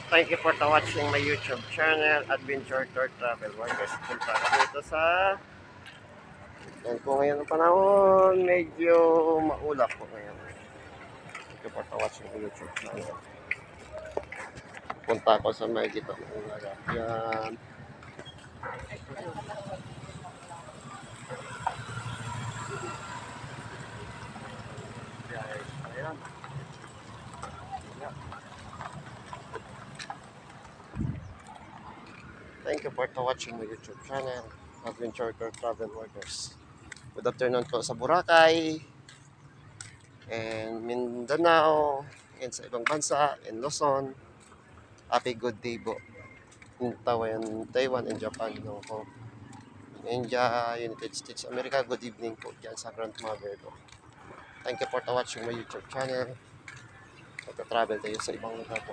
Thank you for watching my YouTube channel, Adventure Tour Travel. Guys, punta kami dito sa... Yan po ngayon ang panahon, medyo maulap po ngayon. Thank you for watching my YouTube channel. Punta ako sa may dito. Yan. Ayan. Thank you for watching my YouTube channel, Adventure Tour Travel Workers. Good afternoon po sa Boracay, and Mindanao, and sa ibang bansa, in Luzon. Happy good day po. In Taiwan and Japan, no po. India, United States, America, good evening po dyan sa grandmother ko. Thank you for watching my YouTube channel. Magka-travel tayo sa ibang lugar po.